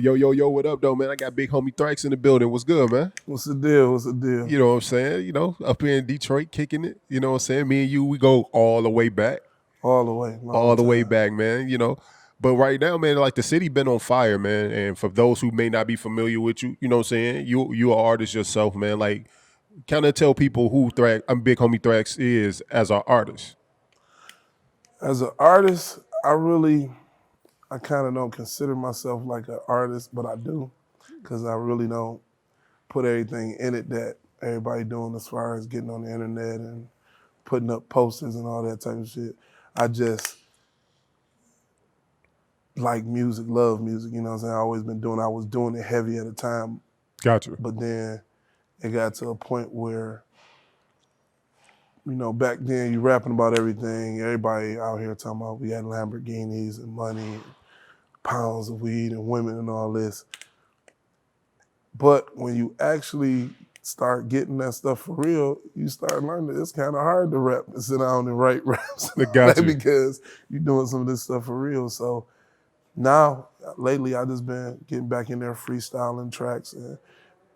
Yo, what up, though, man? I got Big Homie Thraxx in the building. What's good, man? What's the deal? What's the deal? You know what I'm saying? Up here in Detroit, kicking it. You know what I'm saying? Me and you, we go all the way back. All the way, long All the way time. back, man. But right now, man, like the city been on fire, man. And for those who may not be familiar with you, you know what I'm saying? You an artist yourself, man. Like, kind of tell people who Big Homie Thraxx is as an artist. As an artist, I kind of don't consider myself like an artist, but I do, because I really don't put everything in it that everybody doing as far as getting on the internet and putting up posters and all that type of shit. I just like music, love music. You know what I'm saying? I was doing it heavy at a time, Gotcha. but then it got to a point where, back then you rapping about everything. Everybody out here talking about we had Lamborghinis and money, and pounds of weed and women and all this. But when you actually start getting that stuff for real, you start learning that it's kind of hard to rap and sit down and write raps because you're doing some of this stuff for real. So now, lately, I just been getting back in there freestyling tracks, and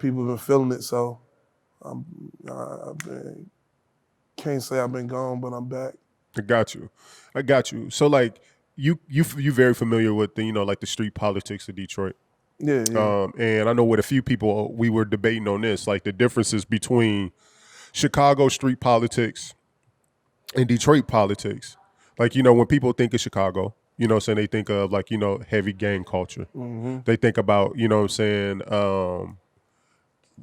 people have been feeling it. So can't say I've been gone, but I'm back. I got you. So like you very familiar with like the street politics of Detroit. Yeah. And I know with a few people we were debating on this, like the differences between Chicago street politics and Detroit politics. Like, when people think of Chicago, saying they think of like, heavy gang culture. Mm-hmm. They think about,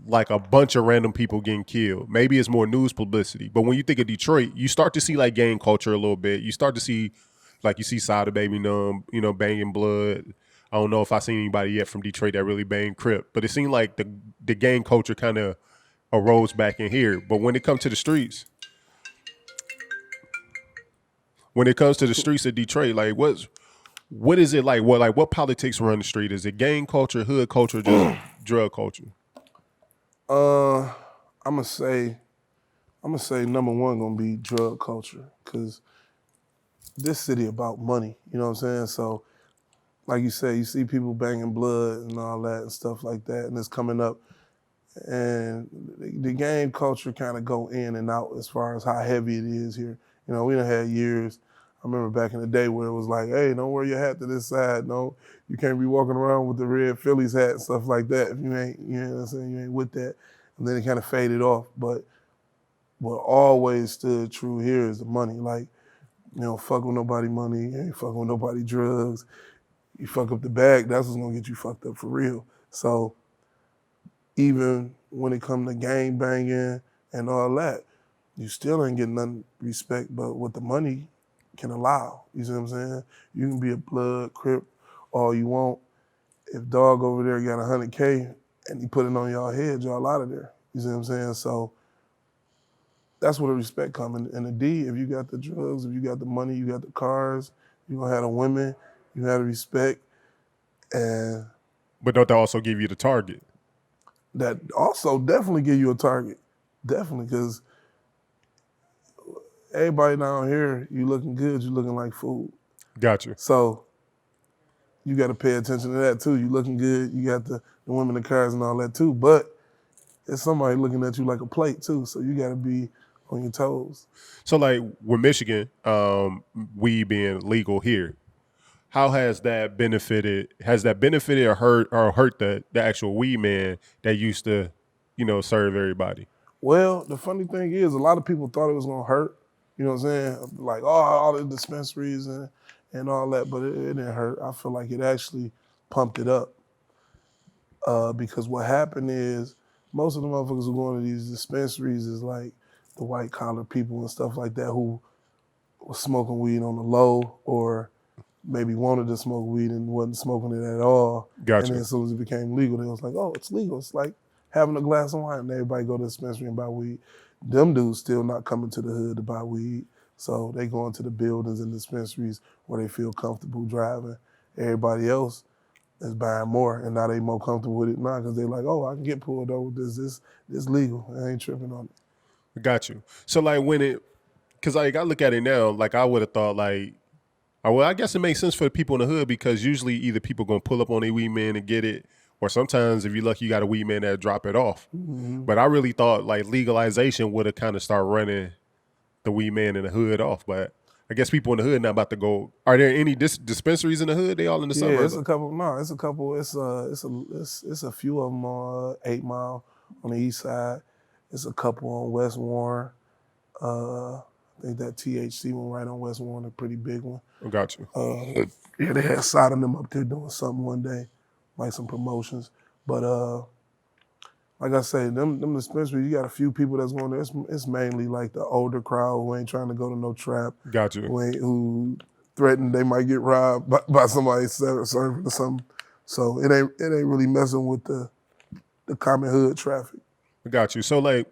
like a bunch of random people getting killed. Maybe it's more news publicity. But when you think of Detroit, you start to see like gang culture a little bit. You start to see, like you see Sada Baby Numb, banging blood. I don't know if I seen anybody yet from Detroit that really banged Crip. But it seemed like the gang culture kind of arose back in here. But when it comes to the streets, of Detroit, like what is it like? What politics run the street? Is it gang culture, hood culture, just drug culture? I'm gonna say number one gonna be drug culture, because this city about money. You know what I'm saying? So, like you say, you see people banging blood and all that and stuff like that, and it's coming up. And the gang culture kind of go in and out as far as how heavy it is here. We done had years. I remember back in the day where it was like, hey, don't wear your hat to this side. No, you can't be walking around with the red Phillies hat and stuff like that if you ain't, you know what I'm saying, you ain't with that. And then it kind of faded off. But what always stood true here is the money. Like, fuck with nobody money, you ain't fucking with nobody drugs. You fuck up the bag, that's what's gonna get you fucked up for real. So even when it comes to gang banging and all that, you still ain't getting none respect but what the money can allow. You see what I'm saying? You can be a blood, Crip, all you want. If dog over there got 100K and he put it on y'all head, y'all out of there. You see what I'm saying? So that's where the respect comes. And the D, if you got the drugs, if you got the money, you got the cars, you gonna have the women, you have the respect. And but don't they also give you the target? That also definitely give you a target. Definitely, because everybody down here, you looking good, you looking like food. Gotcha. So you got to pay attention to that too. You looking good, you got the women, the cars and all that too, but there's somebody looking at you like a plate too, so you got to be on your toes. So like with Michigan, weed being legal here, how has that benefited? Has that benefited or hurt the actual weed man that used to, serve everybody? Well, the funny thing is, a lot of people thought it was gonna hurt. You know what I'm saying? Like, all the dispensaries and all that, but it didn't hurt. I feel like it actually pumped it up. Because what happened is, most of the motherfuckers who going to these dispensaries is like the white collar people and stuff like that who was smoking weed on the low, or maybe wanted to smoke weed and wasn't smoking it at all. Gotcha. And then as soon as it became legal, they was like, oh, it's legal. It's like having a glass of wine and everybody go to the dispensary and buy weed. Them dudes still not coming to the hood to buy weed. So they go into the buildings and dispensaries where they feel comfortable driving. Everybody else is buying more, and now they more comfortable with it now because they're like, oh, I can get pulled over with this legal. I ain't tripping on it. Got you. So like because like I look at it now, like I would have thought like Well, I guess it makes sense for the people in the hood because usually either people gonna pull up on a weed man and get it, or sometimes if you're lucky, you got a weed man that drop it off. Mm-hmm. But I really thought like legalization would have kind of start running the weed man in the hood off. But I guess people in the hood not about to go. Are there any dispensaries in the hood? They all in the Yeah, suburbs. it's a couple. No, it's a couple. It's a few of them on 8 Mile on the east side. It's a couple on West Warren. I think that THC one right on West Warren, a pretty big one. I got you. Yeah, they had Sodom them up there doing something one day, like some promotions. But like I say, them dispensaries, you got a few people that's going there. It's mainly like the older crowd who ain't trying to go to no trap, Got you. who threaten they might get robbed by somebody serving or something. So it ain't really messing with the common hood traffic. I got you. So like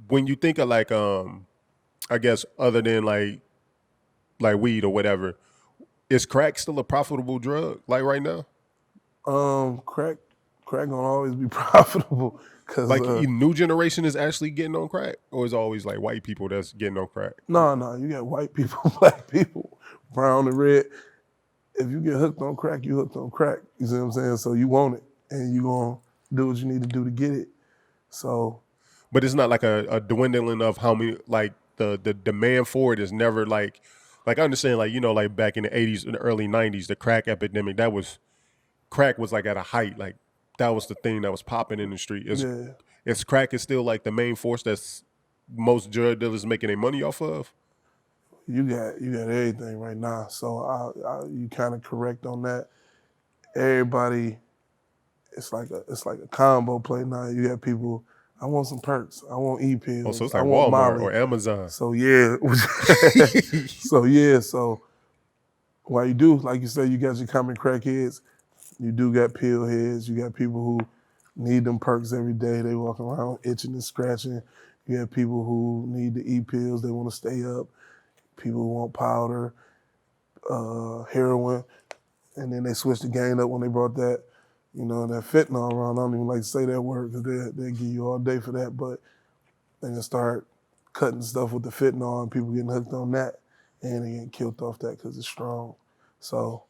when you think of like I guess other than like weed or whatever, is crack still a profitable drug like right now? Crack gonna always be profitable because Like new generation is actually getting on crack, or is it always like white people that's getting on crack? no, you got white people, black people, brown and red. If you get hooked on crack, you hooked on crack. You see what I'm saying? So you want it, and you gonna do what you need to do to get it. So, But it's not like a dwindling of how many like the demand for it is never like I understand like like back in the 80s and the early 90s the crack epidemic crack was like at a height like that was the thing that was popping in the street. yeah, Is crack is still like the main force that's most drug dealers making their money off of? you got everything right now. So you kind of correct on that. Everybody, it's like a combo play now. You got people. I want some perks. I want Oh, so pills. it's I like want Walmart Molly. or Amazon. So yeah, so while you do, like you say, you got your common crackheads. You do got pill heads. You got people who need them perks every day. They walk around itching and scratching. You have people who need to eat pills. They want to stay up. People who want powder, heroin, and then they switched the game up when they brought that, that fentanyl around. I don't even like to say that word because they give you all day for that, but they can start cutting stuff with the fentanyl and people getting hooked on that, and they getting killed off that because it's strong. So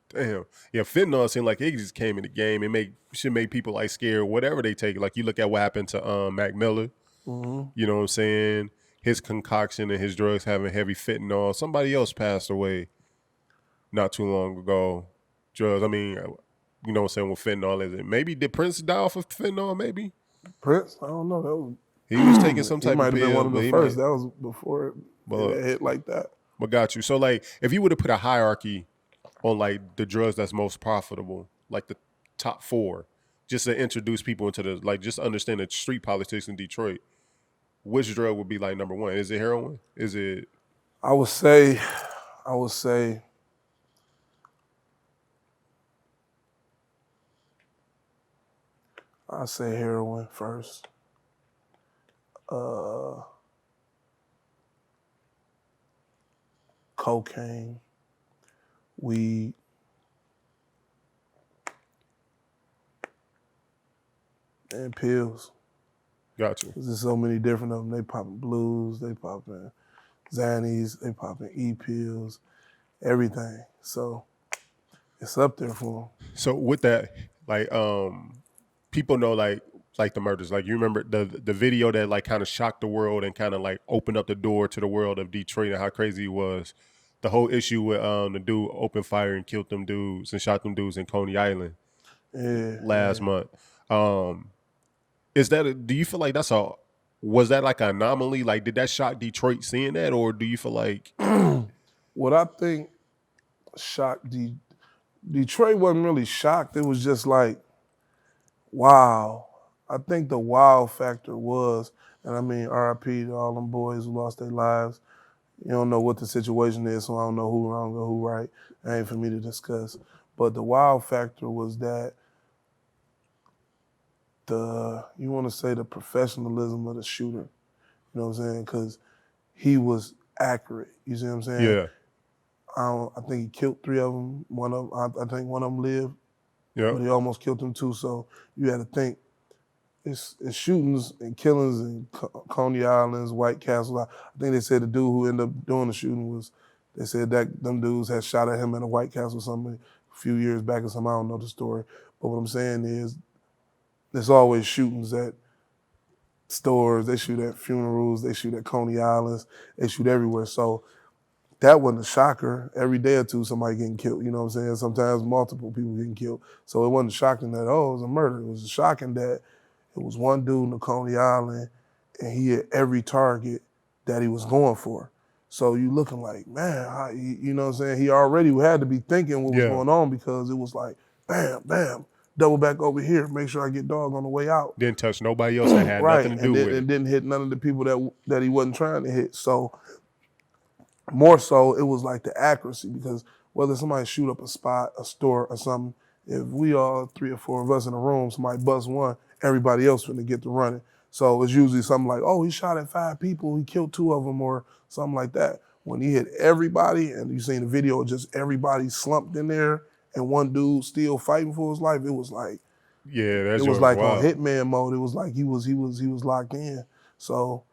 Damn. Yeah, fentanyl seemed like it just came in the game and should make people like scared, whatever they take. Like you look at what happened to Mac Miller, you know what I'm saying? His concoction and his drugs having heavy fentanyl. Somebody else passed away not too long ago. Drugs, I mean, you know what I'm saying, with fentanyl is it? Maybe did Prince die off of fentanyl, maybe? Prince, I don't know. That was He was taking some he type of might have been pill, one of but the he first. might That was before it hit like that. but got you. So like if you were to put a hierarchy on like the drugs that's most profitable, like the top four, just to introduce people into the like just understand the street politics in Detroit, which drug would be like number one? Is it heroin? Is it I would say heroin first. Cocaine, weed, and pills. got you? There's so many different of them. They popping blues, they popping Xannies, they popping E-pills, everything. So it's up there for them. So with that, like people know like the murders. Like you remember the video that like kind of shocked the world and kind of like opened up the door to the world of Detroit and how crazy it was. The whole issue with the dude opened fire and killed them dudes and shot them dudes in Coney Island last month. Is that do you feel like was that like an anomaly? Like did that shock Detroit seeing that, or do you feel like What I think shocked Detroit wasn't really shocked. It was just like, wow. I think the wow factor was, and I mean RIP to all them boys who lost their lives. You don't know what the situation is, so I don't know who wrong or who right. That ain't for me to discuss. But the wow factor was that you want to say the professionalism of the shooter. You know what I'm saying? Because he was accurate. You see what I'm saying? yeah, I think he killed 3 of them. I think one of them lived, yeah, but he almost killed them too. So you had to think it's shootings and killings in Coney Islands, White Castle. I think they said the dude who ended up doing the shooting was They said that them dudes had shot at him in a White Castle something a few years back or something. I don't know the story. But what I'm saying is there's always shootings at stores. They shoot at funerals. They shoot at Coney Islands. They shoot everywhere. So that wasn't a shocker. Every day or two, somebody getting killed. You know what I'm saying? Sometimes multiple people getting killed. So it wasn't shocking that, oh, it was a murder. It was shocking that it was one dude in the Coney Island and he hit every target that he was going for. So you looking like, man, you know what I'm saying? He already had to be thinking what was going on because it was like, bam, bam, double back over here, make sure I get dog on the way out. Didn't touch nobody else that had Right, nothing to do with it. Didn't hit none of the people that he wasn't trying to hit. So more so, it was like the accuracy because whether somebody shoot up a spot, a store, or something, if we all 3 or 4 of us in a room, somebody bust one, everybody else finna get to running. So it's usually something like, oh, he shot at 5 people, he killed 2 of them, or something like that. When he hit everybody, and you seen the video, just everybody slumped in there, and one dude still fighting for his life, it was like, Yeah, it was like on Hitman mode. It was like he was locked in. So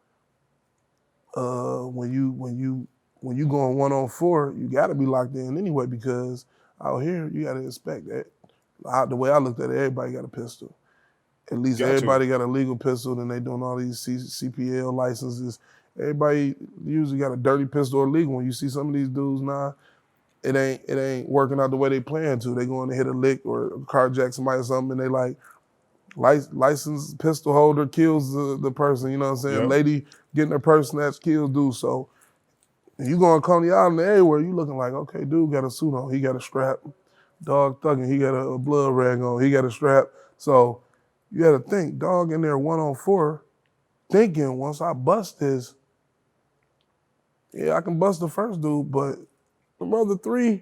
when you going 1-on-4, you got to be locked in anyway because out here you got to expect that. The way I looked at it, everybody got a pistol. At least everybody got a legal pistol, and they doing all these CPL licenses. Everybody usually got a dirty pistol or legal. When you see some of these dudes now, it ain't working out the way they plan to. They going to hit a lick or carjack somebody or something, and they like licensed pistol holder kills the person. You know what I'm saying? Yep. Lady getting her purse snatched kills dude. So you going Coney Island everywhere, you looking like, okay, dude got a suit on, he got a strap. Dog thugging, he got a blood rag on, he got a strap. So you got to think, dog in there 1-on-4, thinking once I bust this, yeah, I can bust the first dude, but the other 3,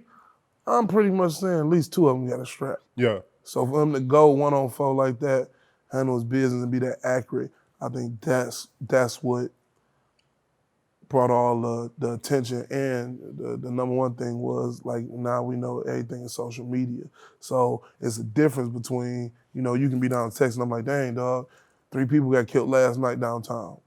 I'm pretty much saying at least 2 of them got a strap. Yeah. So for him to go 1-on-4 like that, handle his business and be that accurate, I think that's what brought all the attention. And the number one thing was, like, now we know everything is social media. So it's a difference between, you know, you can be down in Texas and I'm like, dang, dog, 3 people got killed last night downtown.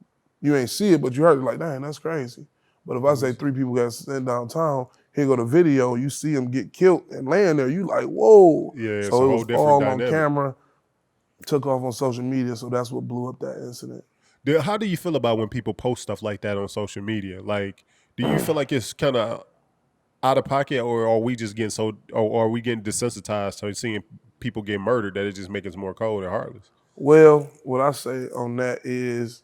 You ain't see it, but you heard it like, dang, that's crazy. But if I say 3 people got sent downtown, here go the video, you see them get killed and laying there, you like, whoa. Yeah, so it was all dynamic. on camera, took off on social media, so that's what blew up that incident. How do you feel about when people post stuff like that on social media? Like, do you feel like it's kind of out of pocket, or are we just getting or are we getting desensitized to seeing people get murdered that it just makes us more cold and heartless? Well, what I say on that is,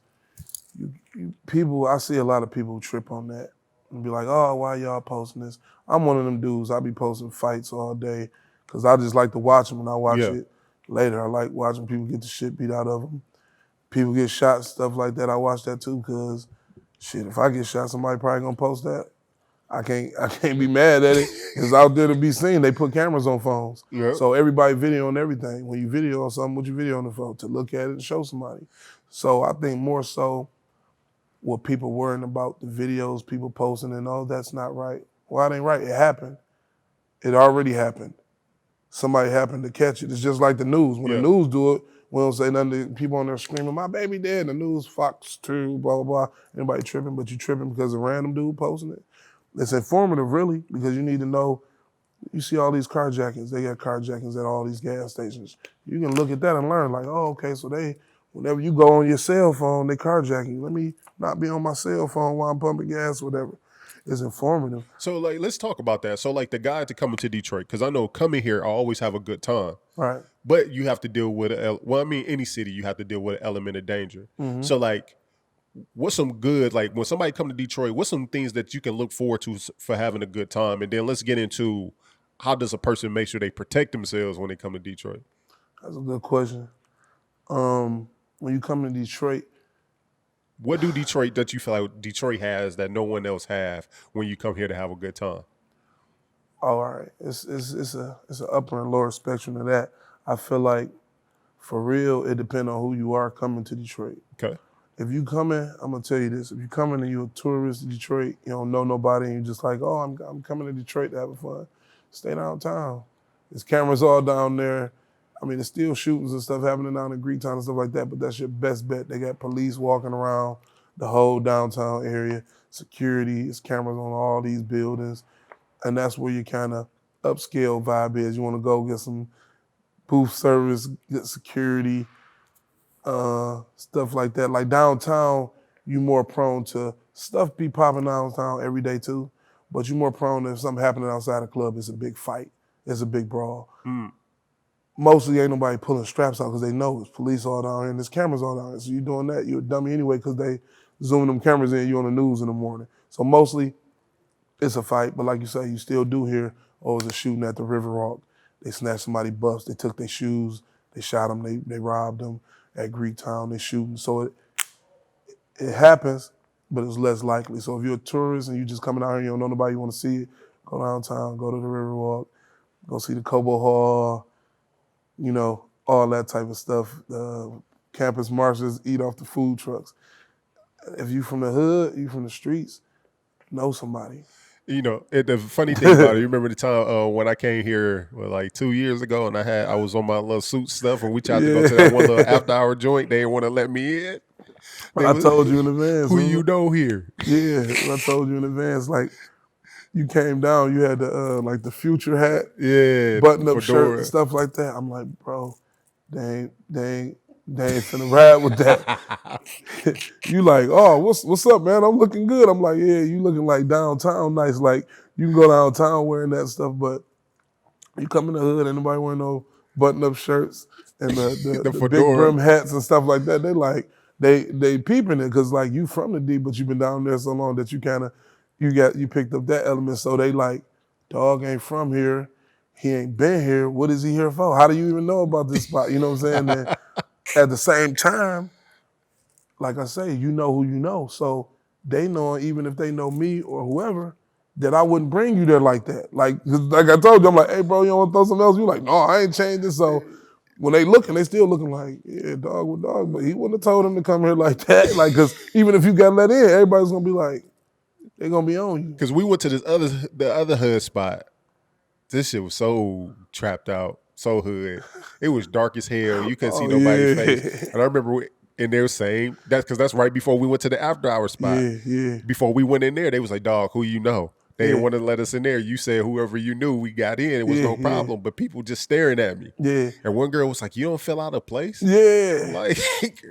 people, I see a lot of people trip on that and be like, oh, why y'all posting this? I'm one of them dudes. I be posting fights all day because I just like to watch them and I watch it later. I like watching people get the shit beat out of them. People get shot, stuff like that. I watch that too because, shit, if I get shot, somebody probably gonna post that. I can't be mad at it. It's out there to be seen. They put cameras on phones. Yep. So everybody videoing everything. When you video on something, what you video on the phone? To look at it and show somebody. So I think more so what people worrying about, the videos people posting and all, that's not right. Well, it ain't right. It happened. It already happened. Somebody happened to catch it. It's just like the news. When the news do it, we don't say nothing to people on there screaming, my baby dead. The news, Fox 2, blah, blah, blah. Anybody tripping, but you tripping because a random dude posting it. It's informative, really, because you need to know. You see all these carjackings. They got carjackings at all these gas stations. You can look at that and learn, like, oh, okay, so whenever you go on your cell phone, they carjacking you. Let me not be on my cell phone while I'm pumping gas, whatever. It's informative. So, like, let's talk about that. So, like, the guy to coming to Detroit, because I know coming here, I always have a good time. Right. But you have to deal with, any city, you have to deal with an element of danger. Mm-hmm. So, like, what's some good, like, when somebody come to Detroit, what's some things that you can look forward to for having a good time? And then let's get into how does a person make sure they protect themselves when they come to Detroit? That's a good question. When you come to Detroit, what do Detroit that you feel like Detroit has that no one else have when you come here to have a good time? Oh, all right. It's an upper and lower spectrum of that. I feel like, for real, it depends on who you are coming to Detroit. Okay. If you coming, I'm gonna tell you this. If you coming and you're a tourist to Detroit, you don't know nobody, and you're just like, oh, I'm coming to Detroit to have fun, stay downtown. There's cameras all down there. I mean, there's still shootings and stuff happening down in Greektown and stuff like that, but that's your best bet. They got police walking around. the whole downtown area. Security, it's cameras on all these buildings, and that's where your kind of upscale vibe is. You want to go get some booth service, get security, stuff like that. Like downtown, you more prone to stuff be popping downtown every day too, but you're more prone to if something happening outside the club, it's a big fight, it's a big brawl. Mostly ain't nobody pulling straps out because they know it's police all down here and there's cameras all down here. So you doing that, you're a dummy anyway because they zooming them cameras in, you on the news in the morning. So mostly it's a fight, but like you say, you still do hear, oh, it's a shooting at the Riverwalk. They snatched somebody buffs, they took their shoes, they shot them, they robbed them. At Greektown, they shooting. So it happens, but it's less likely. So if you're a tourist and you just coming out here and you don't know nobody, you want to see it, go downtown, go to the Riverwalk, go see the Cobo Hall, you know, all that type of stuff. Campus marches, eat off the food trucks. If you from the hood, you from the streets, know somebody. You know, the funny thing about it, you remember the time when I came here, like 2 years ago, and I was on my little suit stuff, and we tried to go to that one little after-hour joint. They didn't want to let me in. I told you in advance. Who you know here? Yeah, I told you in advance. Like, you came down, you had the like the Future hat, button-up shirt, and stuff like that. I'm like, bro, they ain't finna ride with that. You like, oh, what's up, man? I'm looking good. I'm like, yeah, you looking like downtown nice. Like, you can go downtown wearing that stuff, but you come in the hood, ain't nobody wearing no button-up shirts and the big brim hats and stuff like that. They like, they peeping it because like you from the D, but you've been down there so long that you kind of, you picked up that element. So they like, dog ain't from here. He ain't been here. What is he here for? How do you even know about this spot? You know what I'm saying? And at the same time, like I say, you know who you know. So they know, even if they know me or whoever, that I wouldn't bring you there like that. Like I told you, I'm like, hey, bro, you don't want to throw something else? You like, no, I ain't changing. So when they looking, they still looking like, yeah, dog with dog. But he wouldn't have told him to come here like that. Like, because even if you got let in, everybody's going to be like, they're going to be on you. Because we went to the other hood spot. This shit was so trapped out, so hood. It was dark as hell. You couldn't see nobody's face. And I remember in there saying, that's right before we went to the after hour spot. Yeah. Before we went in there, they was like, dog, who you know? They didn't want to let us in there. You said whoever you knew, we got in. It was no problem. But people just staring at me. Yeah. And one girl was like, you don't fill out a place? Yeah. I'm like,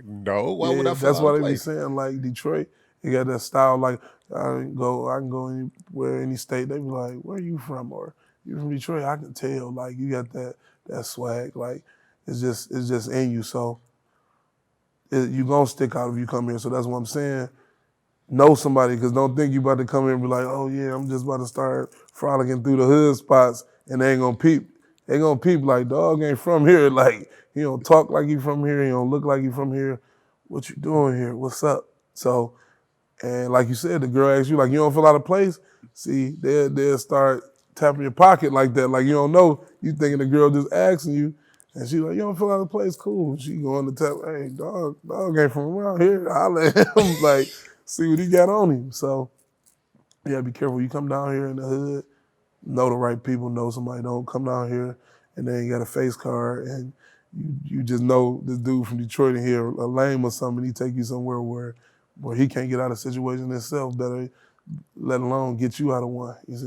no, why would I fill out a place? That's why they be saying, like, Detroit, you got that style, like, I can go anywhere, any state. They be like, where are you from? Or you from Detroit? I can tell, like, you got that swag. Like, it's just in you. So you gonna stick out if you come here. So that's what I'm saying. Know somebody, because don't think you about to come here and be like, oh yeah, I'm just about to start frolicking through the hood spots and they ain't gonna peep. They gonna peep like, dog ain't from here. Like, he don't talk like he from here. He don't look like he from here. What you doing here? What's up? So, and like you said, the girl asks you, like, you don't fill out a place? See, they'll start tapping your pocket like that. Like, you don't know. You thinking the girl just asking you. And she like, you don't fill out a place? Cool. She going to tap, hey, dog ain't from around here. Holla at him. Like, see what he got on him. So, yeah, be careful. You come down here in the hood, know the right people, know somebody. Don't come down here and then you got a face card and you just know this dude from Detroit in here, a lame or something, he take you somewhere where he can't get out of a situation himself, better let alone get you out of one.